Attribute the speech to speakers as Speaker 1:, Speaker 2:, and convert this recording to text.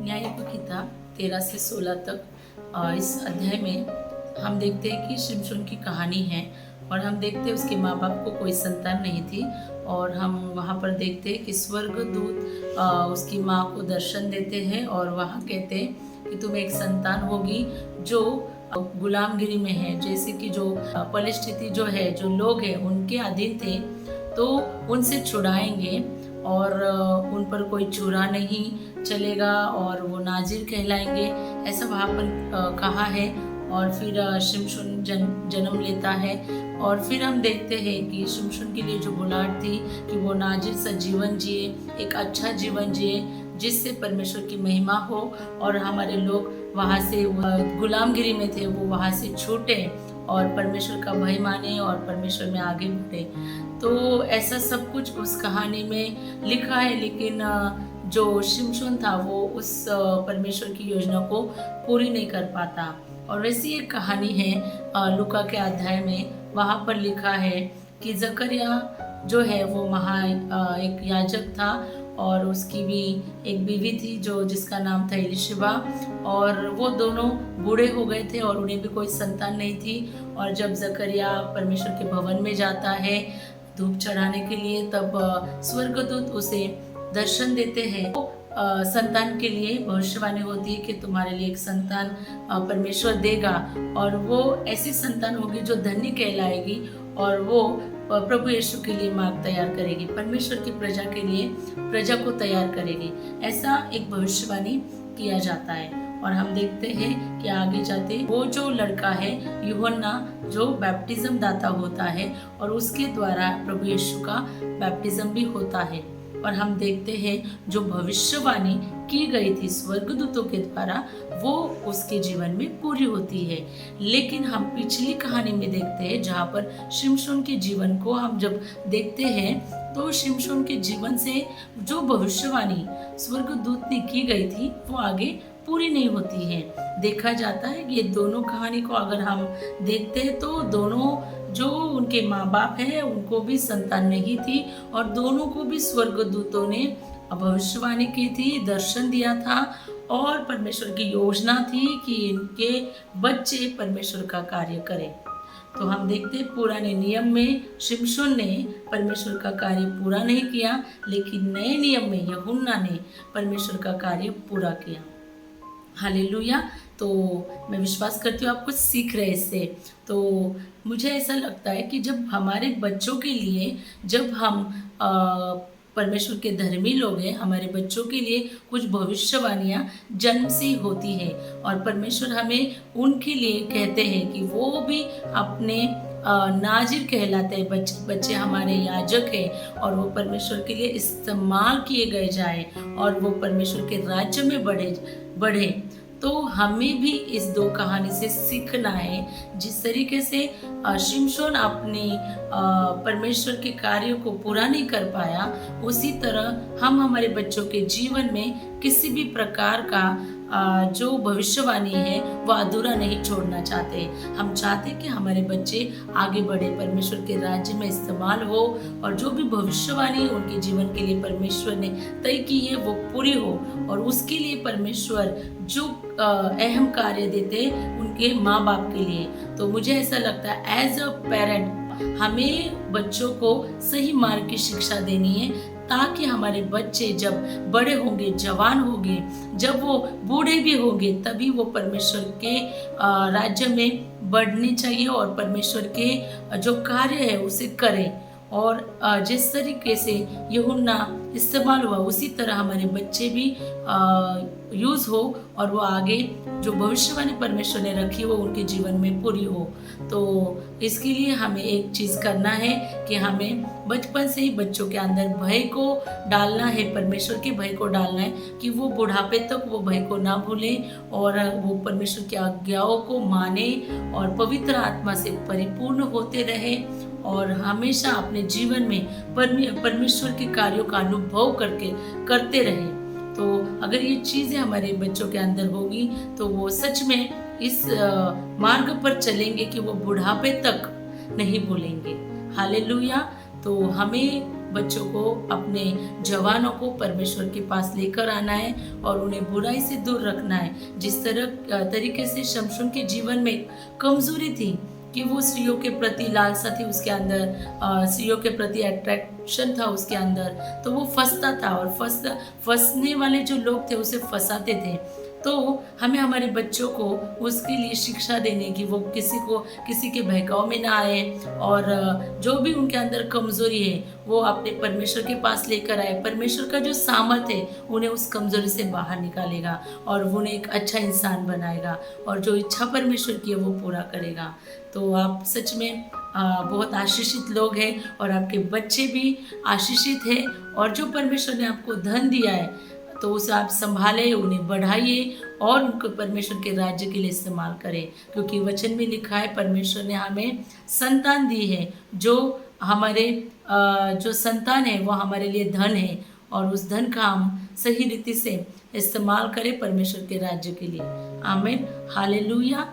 Speaker 1: न्यायपखिता 13 से 16 तक इस अध्याय में हम देखते हैं कि शिमशोन की कहानी है और हम देखते हैं उसके माँ बाप को कोई संतान नहीं थी। और हम वहाँ पर देखते हैं कि स्वर्गदूत उसकी माँ को दर्शन देते हैं और वहाँ कहते हैं कि तुम्हें एक संतान होगी जो गुलामगिरी में है, जैसे कि जो परिस्थिति जो है, जो लोग हैं उनके अधीन थे, तो उनसे छुड़ाएंगे और उन पर कोई छुरा नहीं चलेगा और वो नाजिर कहलाएंगे, ऐसा वहाँ पर कहा है। और फिर शिमशोन जन्म लेता है और फिर हम देखते हैं कि शिमशोन के लिए जो बुलाहट थी कि वो नाजिर सा जीवन जिए, एक अच्छा जीवन जिए जिससे परमेश्वर की महिमा हो और हमारे लोग वहाँ से गुलामगिरी में थे वो वहाँ से छूटे और परमेश्वर का भय माने और परमेश्वर में आगे बढ़े। तो ऐसा सब कुछ उस कहानी में लिखा है, लेकिन जो शिमशोन था वो उस परमेश्वर की योजना को पूरी नहीं कर पाता। और वैसी एक कहानी है लूका के अध्याय में, वहाँ पर लिखा है कि जकरिया जो है वो एक याजक था और उसकी भी एक बीवी थी जो जिसका नाम था एलिशबा, और वो दोनों बूढ़े हो गए थे और उन्हें भी कोई संतान नहीं थी। और जब जकरिया परमेश्वर के भवन में जाता है धूप चढ़ाने के लिए, तब स्वर्गदूत उसे दर्शन देते हैं। संतान के लिए भविष्यवाणी होती है कि तुम्हारे लिए एक संतान परमेश्वर देगा और वो ऐसी संतान होगी जो धन्य कहलाएगी और वो प्रभु यीशु के लिए मार्ग तैयार करेगी, परमेश्वर की प्रजा के लिए प्रजा को तैयार करेगी, ऐसा एक भविष्यवाणी किया जाता है। और हम देखते हैं कि आगे जाते वो जो लड़का है यूहन्ना जो बैप्टिज्म दाता होता है और उसके द्वारा प्रभु यीशु का बैप्टिज्म भी होता है। और हम देखते हैं जो भविष्यवाणी की गई थी स्वर्गदूतों के द्वारा वो उसके जीवन में पूरी होती है। लेकिन हम पिछली कहानी में देखते हैं जहाँ पर शिमशोन के जीवन को हम जब देखते हैं तो शिमशोन के जीवन से जो भविष्यवाणी स्वर्गदूत ने की गई थी वो आगे पूरी नहीं होती है। देखा जाता है कि ये दोनों कहानी को अगर हम देखते हैं तो दोनों जो उनके माँ बाप हैं उनको भी संतान नहीं थी और दोनों को भी स्वर्गदूतों ने भविष्यवाणी की थी, दर्शन दिया था और परमेश्वर की योजना थी कि इनके बच्चे परमेश्वर का कार्य करें। तो हम देखते हैं पुराने नियम में शिमशोन ने परमेश्वर का कार्य पूरा नहीं किया, लेकिन नए नियम में यूहन्ना ने परमेश्वर का कार्य पूरा किया। हालेलुया। तो मैं विश्वास करती हूँ आप कुछ सीख रहे इससे। तो मुझे ऐसा लगता है कि जब हमारे बच्चों के लिए, जब हम परमेश्वर के धर्मी लोग हैं, हमारे बच्चों के लिए कुछ भविष्यवाणियाँ जन्म से होती है और परमेश्वर हमें उनके लिए कहते हैं कि वो भी अपने नाजिर कहलाते हैं, बच्चे हमारे याजक हैं और वो परमेश्वर के लिए इस्तेमाल किए गए जाए और वो परमेश्वर के राज्य में बढ़े। तो हमें भी इस दो कहानी से सीखना है। जिस तरीके से शिमशोन अपने परमेश्वर के कार्यों को पूरा नहीं कर पाया, उसी तरह हम हमारे बच्चों के जीवन में किसी भी प्रकार का जो भविष्यवाणी है वो अधूरा नहीं छोड़ना चाहते। हम चाहते कि हमारे बच्चे आगे बढ़े, परमेश्वर के राज्य में इस्तेमाल हो और जो भी भविष्यवाणी उनके जीवन के लिए परमेश्वर ने तय की है वो पूरी हो। और उसके लिए परमेश्वर जो अहम कार्य देते उनके माँ बाप के लिए। तो मुझे ऐसा लगता है एज अ पेरेंट हमें बच्चों को सही मार्ग की शिक्षा देनी है ताकि हमारे बच्चे जब बड़े होंगे, जवान होंगे, जब वो बूढ़े भी होंगे, तभी वो परमेश्वर के राज्य में बढ़ने चाहिए और परमेश्वर के जो कार्य है उसे करें। और जिस तरीके से यूहन्ना इस्तेमाल हुआ उसी तरह हमारे बच्चे भी यूज़ हो और वो आगे जो भविष्यवाणी परमेश्वर ने रखी हो उनके जीवन में पूरी हो। तो इसके लिए हमें एक चीज़ करना है कि हमें बचपन से ही बच्चों के अंदर भय को डालना है, परमेश्वर के भय को डालना है कि वो बुढ़ापे तक वो भय को ना भूलें और वो परमेश्वर की आज्ञाओं को माने और पवित्र आत्मा से परिपूर्ण होते रहे और हमेशा अपने जीवन में परमेश्वर के कार्यों का अनुभव करते रहे। तो अगर ये चीज़ें हमारे बच्चों के अंदर होगी तो वो सच में इस मार्ग पर चलेंगे कि वो बुढ़ापे तक नहीं भूलेंगे। हालेलुया। तो हमें बच्चों को, अपने जवानों को परमेश्वर के पास लेकर आना है और उन्हें बुराई से दूर रखना है। जिस तरीके से शमशोन के जीवन में कमजोरी थी कि वो स्त्रियों के प्रति लालसा थी उसके अंदर, स्त्रियों के प्रति अट्रैक्शन था उसके अंदर, तो वो फंसता था और फंसने वाले जो लोग थे उसे फंसाते थे। तो हमें हमारे बच्चों को उसके लिए शिक्षा देने की, वो किसी के बहकाव में ना आए और जो भी उनके अंदर कमज़ोरी है वो अपने परमेश्वर के पास लेकर आए। परमेश्वर का जो सामर्थ है उन्हें उस कमज़ोरी से बाहर निकालेगा और वो उन्हें एक अच्छा इंसान बनाएगा और जो इच्छा परमेश्वर की है वो पूरा करेगा। तो आप सच में बहुत आशीषित लोग हैं और आपके बच्चे भी आशीषित हैं और जो परमेश्वर ने आपको धन दिया है तो उसे आप संभालें, उन्हें बढ़ाइए और उनको परमेश्वर के राज्य के लिए इस्तेमाल करें, क्योंकि वचन में लिखा है परमेश्वर ने हमें संतान दी है, जो हमारे जो संतान है वो हमारे लिए धन है और उस धन का हम सही रीति से इस्तेमाल करें परमेश्वर के राज्य के लिए। आमीन, हालेलुया।